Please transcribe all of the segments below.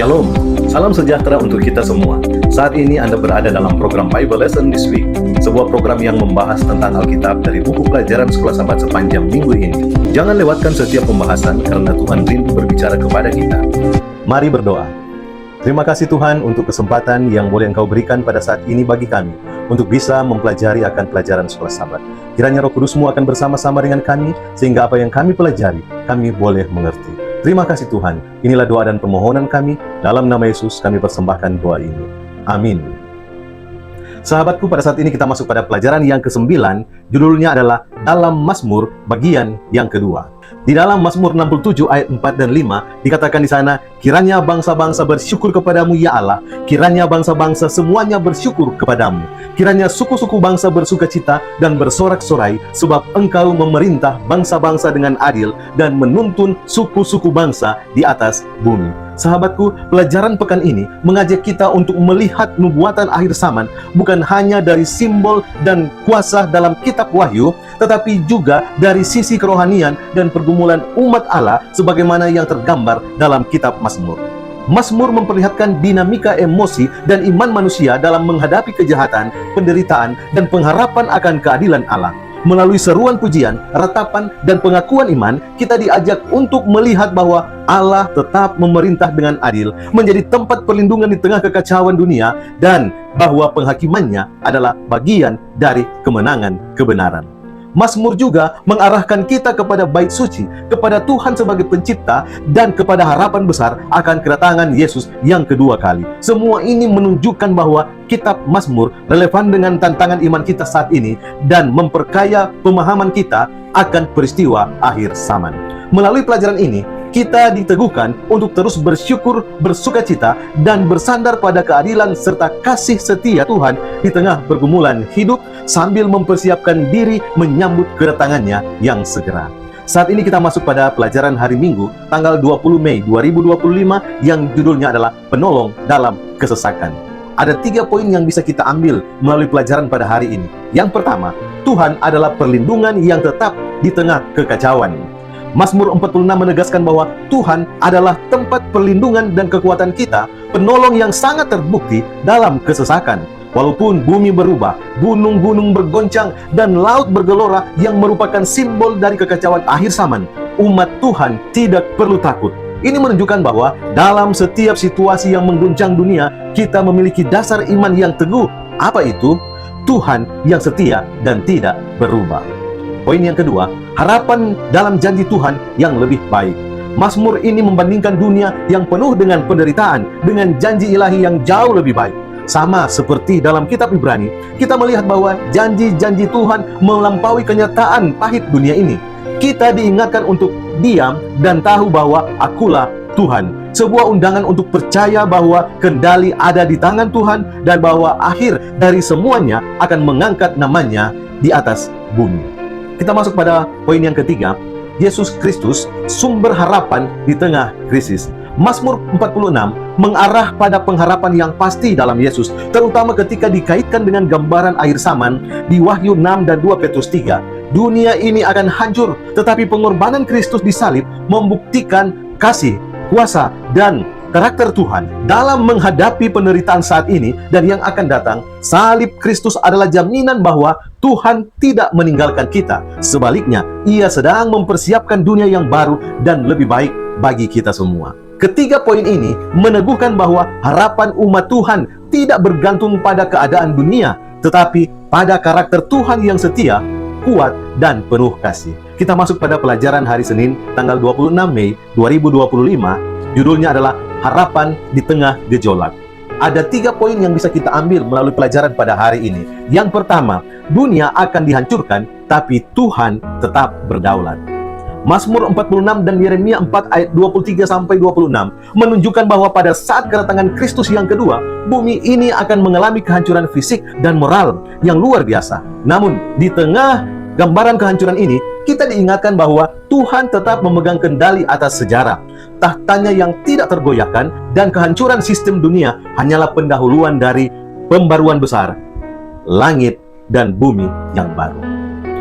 Shalom, salam sejahtera untuk kita semua. Saat ini Anda berada dalam program Bible Lesson This Week, sebuah program yang membahas tentang Alkitab dari buku pelajaran Sekolah Sahabat sepanjang minggu ini. Jangan lewatkan setiap pembahasan karena Tuhan rindu berbicara kepada kita. Mari berdoa. Terima kasih Tuhan untuk kesempatan yang boleh Engkau berikan pada saat ini bagi kami untuk bisa mempelajari akan pelajaran Sekolah Sahabat. Kiranya Roh Kudus-Mu akan bersama-sama dengan kami sehingga apa yang kami pelajari, kami boleh mengerti. Terima kasih Tuhan. Inilah doa dan permohonan kami. Dalam nama Yesus kami persembahkan doa ini. Amin. Sahabatku, pada saat ini kita masuk pada pelajaran yang ke-9. Judulnya adalah Dalam Mazmur bagian yang kedua. Di dalam Mazmur 67 ayat 4 dan 5 dikatakan di sana, kiranya bangsa-bangsa bersyukur kepadamu ya Allah, kiranya bangsa-bangsa semuanya bersyukur kepadamu, kiranya suku-suku bangsa bersukacita dan bersorak-sorai, sebab Engkau memerintah bangsa-bangsa dengan adil dan menuntun suku-suku bangsa di atas bumi. Sahabatku, pelajaran pekan ini mengajak kita untuk melihat nubuatan akhir zaman bukan hanya dari simbol dan kuasa dalam kitab Wahyu, tetapi juga dari sisi kerohanian dan pergumulan umat Allah sebagaimana yang tergambar dalam kitab Mazmur. Mazmur memperlihatkan dinamika emosi dan iman manusia dalam menghadapi kejahatan, penderitaan, dan pengharapan akan keadilan Allah. Melalui seruan pujian, ratapan, dan pengakuan iman, kita diajak untuk melihat bahwa Allah tetap memerintah dengan adil, menjadi tempat perlindungan di tengah kekacauan dunia, dan bahwa penghakimannya adalah bagian dari kemenangan kebenaran. Mazmur juga mengarahkan kita kepada bait suci, kepada Tuhan sebagai pencipta, dan kepada harapan besar akan kedatangan Yesus yang kedua kali. Semua ini menunjukkan bahwa kitab Mazmur relevan dengan tantangan iman kita saat ini dan memperkaya pemahaman kita akan peristiwa akhir zaman. Melalui pelajaran ini, kita diteguhkan untuk terus bersyukur, bersukacita, dan bersandar pada keadilan serta kasih setia Tuhan di tengah pergumulan hidup sambil mempersiapkan diri menyambut kedatangannya yang segera. Saat ini kita masuk pada pelajaran hari Minggu, tanggal 20 Mei 2025 yang judulnya adalah Penolong dalam Kesesakan. Ada 3 poin yang bisa kita ambil melalui pelajaran pada hari ini. Yang pertama, Tuhan adalah perlindungan yang tetap di tengah kekacauan. Mazmur 46 menegaskan bahwa Tuhan adalah tempat perlindungan dan kekuatan kita, penolong yang sangat terbukti dalam kesesakan. Walaupun bumi berubah, gunung-gunung bergoncang, dan laut bergelora yang merupakan simbol dari kekacauan akhir zaman, umat Tuhan tidak perlu takut. Ini menunjukkan bahwa dalam setiap situasi yang mengguncang dunia, kita memiliki dasar iman yang teguh. Apa itu? Tuhan yang setia dan tidak berubah. Poin yang kedua, harapan dalam janji Tuhan yang lebih baik. Mazmur ini membandingkan dunia yang penuh dengan penderitaan dengan janji ilahi yang jauh lebih baik. Sama seperti dalam kitab Ibrani, kita melihat bahwa janji-janji Tuhan melampaui kenyataan pahit dunia ini. Kita diingatkan untuk diam dan tahu bahwa akulah Tuhan. Sebuah undangan untuk percaya bahwa kendali ada di tangan Tuhan dan bahwa akhir dari semuanya akan mengangkat namanya di atas bumi. Kita masuk pada poin yang ketiga, Yesus Kristus, sumber harapan di tengah krisis. Mazmur 46 mengarah pada pengharapan yang pasti dalam Yesus, terutama ketika dikaitkan dengan gambaran akhir zaman di Wahyu 6 dan 2 Petrus 3. Dunia ini akan hancur, tetapi pengorbanan Kristus di salib membuktikan kasih, kuasa, dan karakter Tuhan dalam menghadapi penderitaan saat ini dan yang akan datang. Salib Kristus adalah jaminan bahwa Tuhan tidak meninggalkan kita. Sebaliknya, Ia sedang mempersiapkan dunia yang baru dan lebih baik bagi kita semua. Ketiga poin ini meneguhkan bahwa harapan umat Tuhan tidak bergantung pada keadaan dunia, tetapi pada karakter Tuhan yang setia, kuat, dan penuh kasih. Kita masuk pada pelajaran hari Senin, tanggal 26 Mei 2025. Judulnya adalah Harapan di Tengah Gejolak. Ada 3 poin yang bisa kita ambil melalui pelajaran pada hari ini. Yang pertama, dunia akan dihancurkan, tapi Tuhan tetap berdaulat. Mazmur 46 dan Yeremia 4 ayat 23-26 menunjukkan bahwa pada saat kedatangan Kristus yang kedua, bumi ini akan mengalami kehancuran fisik dan moral yang luar biasa. Namun, di tengah gambaran kehancuran ini, kita diingatkan bahwa Tuhan tetap memegang kendali atas sejarah. Tahtanya yang tidak tergoyahkan dan kehancuran sistem dunia hanyalah pendahuluan dari pembaruan besar, langit dan bumi yang baru.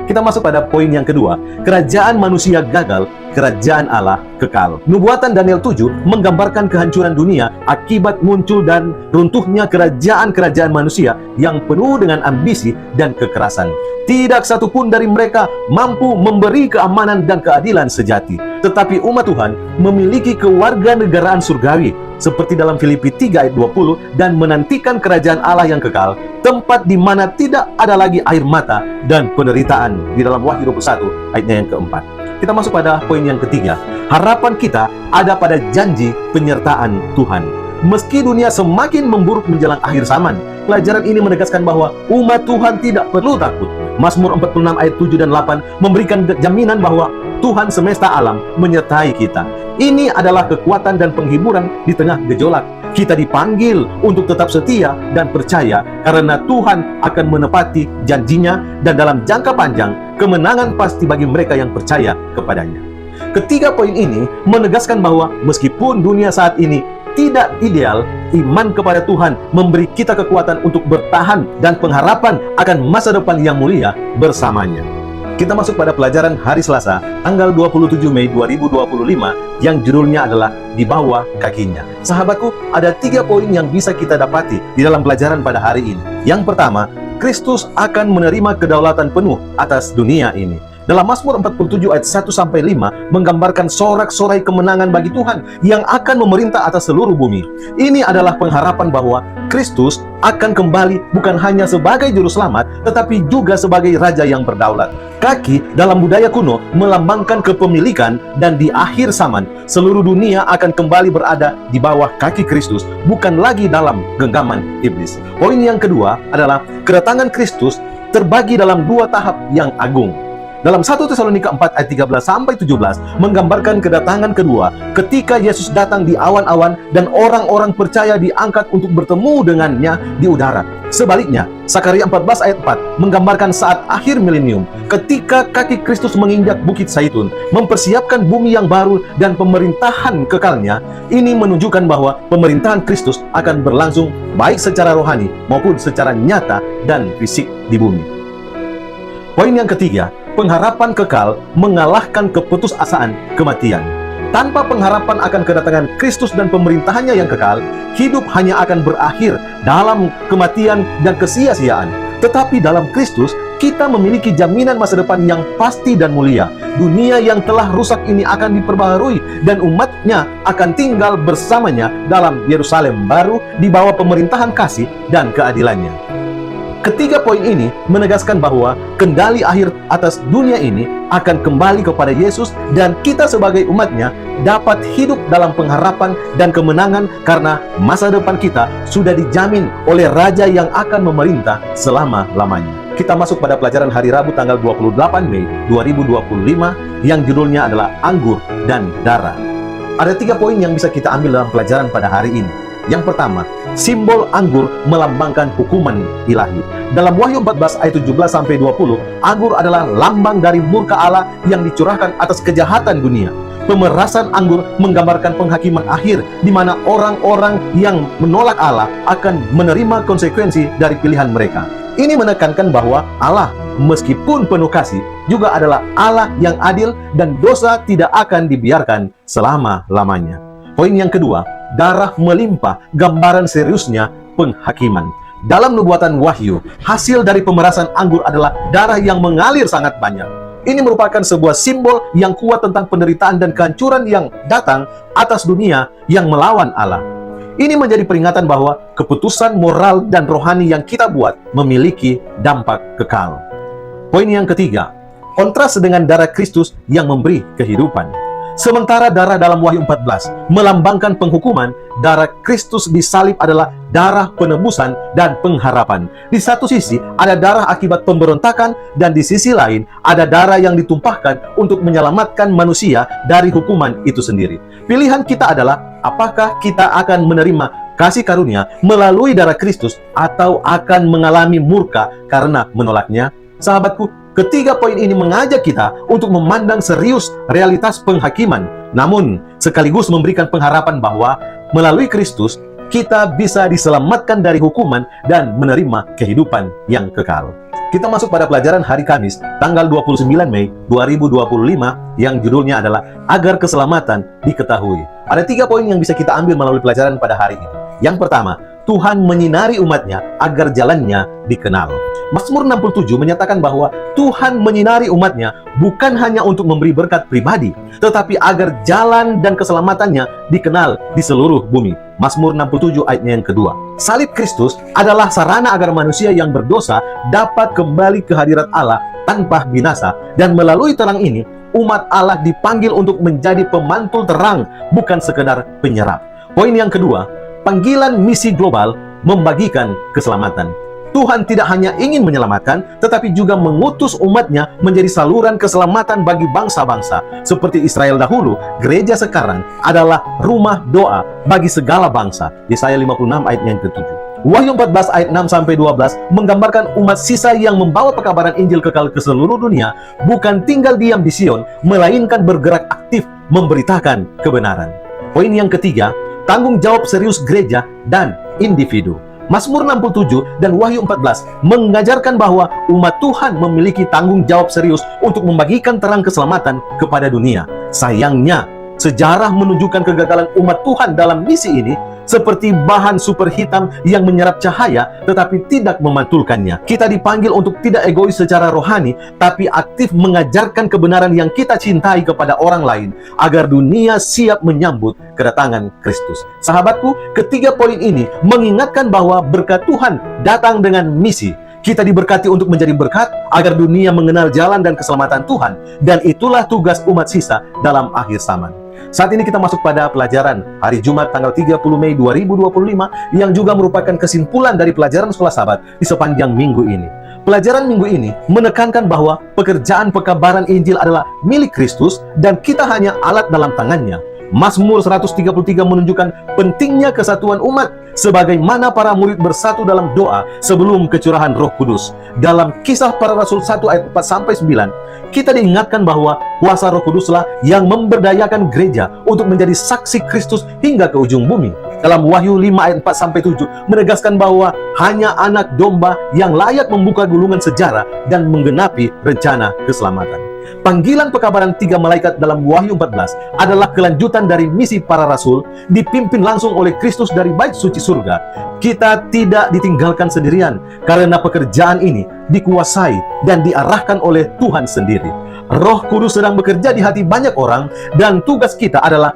Kita masuk pada poin yang kedua. Kerajaan manusia gagal, kerajaan Allah kekal. Nubuatan Daniel 7 menggambarkan kehancuran dunia akibat muncul dan runtuhnya kerajaan-kerajaan manusia yang penuh dengan ambisi dan kekerasan. Tidak satu pun dari mereka mampu memberi keamanan dan keadilan sejati. Tetapi umat Tuhan memiliki kewarganegaraan surgawi, seperti dalam Filipi 3 ayat 20, dan menantikan kerajaan Allah yang kekal, tempat di mana tidak ada lagi air mata dan penderitaan, di dalam Wahyu 21 ayatnya yang keempat. Kita masuk pada poin yang ketiga. Harapan kita ada pada janji penyertaan Tuhan. Meski dunia semakin memburuk menjelang akhir zaman, pelajaran ini menegaskan bahwa umat Tuhan tidak perlu takut. Mazmur 46 ayat 7 dan 8 memberikan jaminan bahwa Tuhan semesta alam menyertai kita. Ini adalah kekuatan dan penghiburan di tengah gejolak. Kita dipanggil untuk tetap setia dan percaya karena Tuhan akan menepati janjinya, dan dalam jangka panjang kemenangan pasti bagi mereka yang percaya kepadanya. Ketiga poin ini menegaskan bahwa meskipun dunia saat ini tidak ideal, iman kepada Tuhan memberi kita kekuatan untuk bertahan dan pengharapan akan masa depan yang mulia bersamanya. Kita masuk pada pelajaran hari Selasa, tanggal 27 Mei 2025, yang judulnya adalah Di Bawah Kakinya. Sahabatku, ada 3 poin yang bisa kita dapati di dalam pelajaran pada hari ini. Yang pertama, Kristus akan menerima kedaulatan penuh atas dunia ini. Dalam Mazmur 47 ayat 1-5 menggambarkan sorak-sorai kemenangan bagi Tuhan yang akan memerintah atas seluruh bumi. Ini adalah pengharapan bahwa Kristus akan kembali bukan hanya sebagai juru selamat, tetapi juga sebagai raja yang berdaulat. Kaki dalam budaya kuno melambangkan kepemilikan, dan di akhir zaman seluruh dunia akan kembali berada di bawah kaki Kristus, bukan lagi dalam genggaman iblis. Poin yang kedua adalah kedatangan Kristus terbagi dalam 2 tahap yang agung. Dalam 1 Tesalonika 4 ayat 13-17 menggambarkan kedatangan kedua ketika Yesus datang di awan-awan dan orang-orang percaya diangkat untuk bertemu dengannya di udara. Sebaliknya, Sakaria 14 ayat 4 menggambarkan saat akhir milenium ketika kaki Kristus menginjak Bukit Zaitun, mempersiapkan bumi yang baru dan pemerintahan kekalnya. Ini menunjukkan bahwa pemerintahan Kristus akan berlangsung baik secara rohani maupun secara nyata dan fisik di bumi. Poin yang ketiga, pengharapan kekal mengalahkan keputusasaan kematian. Tanpa pengharapan akan kedatangan Kristus dan pemerintahannya yang kekal, hidup hanya akan berakhir dalam kematian dan kesia-siaan. Tetapi dalam Kristus, kita memiliki jaminan masa depan yang pasti dan mulia. Dunia yang telah rusak ini akan diperbaharui, dan umatnya akan tinggal bersamanya dalam Yerusalem baru di bawah pemerintahan kasih dan keadilannya. Ketiga poin ini menegaskan bahwa kendali akhir atas dunia ini akan kembali kepada Yesus, dan kita sebagai umatnya dapat hidup dalam pengharapan dan kemenangan karena masa depan kita sudah dijamin oleh Raja yang akan memerintah selama-lamanya. Kita masuk pada pelajaran hari Rabu tanggal 28 Mei 2025 yang judulnya adalah Anggur dan Darah. Ada 3 poin yang bisa kita ambil dalam pelajaran pada hari ini. Yang pertama, simbol anggur melambangkan hukuman ilahi. Dalam Wahyu 14 ayat 17-20, anggur adalah lambang dari murka Allah yang dicurahkan atas kejahatan dunia. Pemerasan anggur menggambarkan penghakiman akhir, di mana orang-orang yang menolak Allah akan menerima konsekuensi dari pilihan mereka. Ini menekankan bahwa Allah, meskipun penuh kasih, juga adalah Allah yang adil, dan dosa tidak akan dibiarkan selama-lamanya. Poin yang kedua, darah melimpah, gambaran seriusnya penghakiman. Dalam nubuatan Wahyu, hasil dari pemerasan anggur adalah darah yang mengalir sangat banyak. Ini merupakan sebuah simbol yang kuat tentang penderitaan dan kehancuran yang datang atas dunia yang melawan Allah. Ini menjadi peringatan bahwa keputusan moral dan rohani yang kita buat memiliki dampak kekal. Poin yang ketiga, kontras dengan darah Kristus yang memberi kehidupan. Sementara darah dalam Wahyu 14 melambangkan penghukuman, darah Kristus di salib adalah darah penebusan dan pengharapan. Di satu sisi ada darah akibat pemberontakan, dan di sisi lain ada darah yang ditumpahkan untuk menyelamatkan manusia dari hukuman itu sendiri. Pilihan kita adalah apakah kita akan menerima kasih karunia melalui darah Kristus atau akan mengalami murka karena menolaknya. Sahabatku, ketiga poin ini mengajak kita untuk memandang serius realitas penghakiman, namun sekaligus memberikan pengharapan bahwa melalui Kristus kita bisa diselamatkan dari hukuman dan menerima kehidupan yang kekal. Kita masuk pada pelajaran hari Kamis, tanggal 29 Mei 2025, yang judulnya adalah Agar Keselamatan Diketahui. Ada 3 poin yang bisa kita ambil melalui pelajaran pada hari ini. Yang pertama, Tuhan menyinari umatnya agar jalannya dikenal. Mazmur 67 menyatakan bahwa Tuhan menyinari umatnya bukan hanya untuk memberi berkat pribadi, tetapi agar jalan dan keselamatannya dikenal di seluruh bumi. Mazmur 67 ayatnya yang kedua. Salib Kristus adalah sarana agar manusia yang berdosa dapat kembali ke hadirat Allah tanpa binasa, dan melalui terang ini umat Allah dipanggil untuk menjadi pemantul terang, bukan sekedar penyerap. Poin yang kedua, panggilan misi global membagikan keselamatan. Tuhan tidak hanya ingin menyelamatkan, tetapi juga mengutus umatnya menjadi saluran keselamatan bagi bangsa-bangsa. Seperti Israel dahulu, gereja sekarang adalah rumah doa bagi segala bangsa. Yesaya 56 ayat yang ke-7. Wahyu 14 ayat 6-12 menggambarkan umat sisa yang membawa pekabaran Injil kekal ke seluruh dunia, bukan tinggal diam di Sion, melainkan bergerak aktif memberitakan kebenaran. Poin yang ketiga, tanggung jawab serius gereja dan individu. Mazmur 67 dan Wahyu 14 mengajarkan bahwa umat Tuhan memiliki tanggung jawab serius untuk membagikan terang keselamatan kepada dunia. Sayangnya, sejarah menunjukkan kegagalan umat Tuhan dalam misi ini, seperti bahan super hitam yang menyerap cahaya tetapi tidak memantulkannya. Kita dipanggil untuk tidak egois secara rohani, tapi aktif mengajarkan kebenaran yang kita cintai kepada orang lain, agar dunia siap menyambut kedatangan Kristus. Sahabatku, ketiga poin ini mengingatkan bahwa berkat Tuhan datang dengan misi. Kita diberkati untuk menjadi berkat agar dunia mengenal jalan dan keselamatan Tuhan, dan itulah tugas umat sisa dalam akhir zaman. Saat ini kita masuk pada pelajaran hari Jumat tanggal 30 Mei 2025 yang juga merupakan kesimpulan dari pelajaran sekolah Sabat di sepanjang minggu ini. Pelajaran minggu ini menekankan bahwa pekerjaan pekabaran Injil adalah milik Kristus dan kita hanya alat dalam tangannya. Mazmur 133 menunjukkan pentingnya kesatuan umat, sebagaimana para murid bersatu dalam doa sebelum kecurahan Roh Kudus. Dalam Kisah Para Rasul 1 ayat 4-9, kita diingatkan bahwa kuasa Roh Kuduslah yang memberdayakan gereja untuk menjadi saksi Kristus hingga ke ujung bumi. Dalam Wahyu 5 ayat 4-7 menegaskan bahwa hanya anak domba yang layak membuka gulungan sejarah dan menggenapi rencana keselamatan. Panggilan pekabaran 3 malaikat dalam Wahyu 14 adalah kelanjutan dari misi para rasul, dipimpin langsung oleh Kristus dari bait suci surga. Kita tidak ditinggalkan sendirian, karena pekerjaan ini dikuasai dan diarahkan oleh Tuhan sendiri. Roh Kudus sedang bekerja di hati banyak orang, dan tugas kita adalah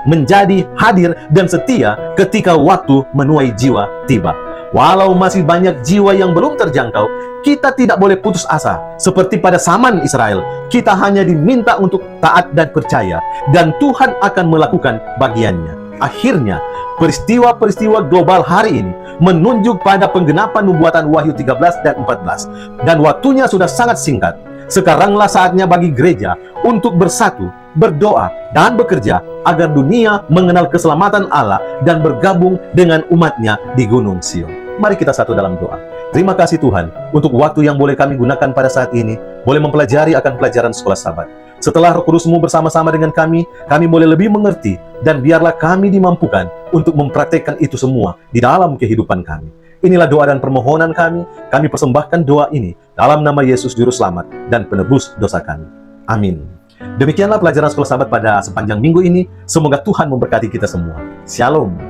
menjadi hadir dan setia ketika waktu menuai jiwa tiba. Walau masih banyak jiwa yang belum terjangkau, kita tidak boleh putus asa. Seperti pada zaman Israel, kita hanya diminta untuk taat dan percaya, dan Tuhan akan melakukan bagiannya. Akhirnya, peristiwa-peristiwa global hari ini menunjuk pada penggenapan nubuatan Wahyu 13 dan 14, dan waktunya sudah sangat singkat. Sekaranglah saatnya bagi gereja untuk bersatu, berdoa, dan bekerja agar dunia mengenal keselamatan Allah dan bergabung dengan umatnya di Gunung Sion. Mari kita satu dalam doa. Terima kasih Tuhan untuk waktu yang boleh kami gunakan pada saat ini, boleh mempelajari akan pelajaran sekolah Sabat. Setelah Roh Kudus-Mu bersama-sama dengan kami boleh lebih mengerti, dan biarlah kami dimampukan untuk mempraktekkan itu semua di dalam kehidupan kami. Inilah doa dan permohonan kami persembahkan doa ini dalam nama Yesus Juru Selamat dan Penebus dosa kami. Amin. Demikianlah pelajaran sekolah Sabat pada sepanjang minggu ini. Semoga Tuhan memberkati kita semua. Shalom.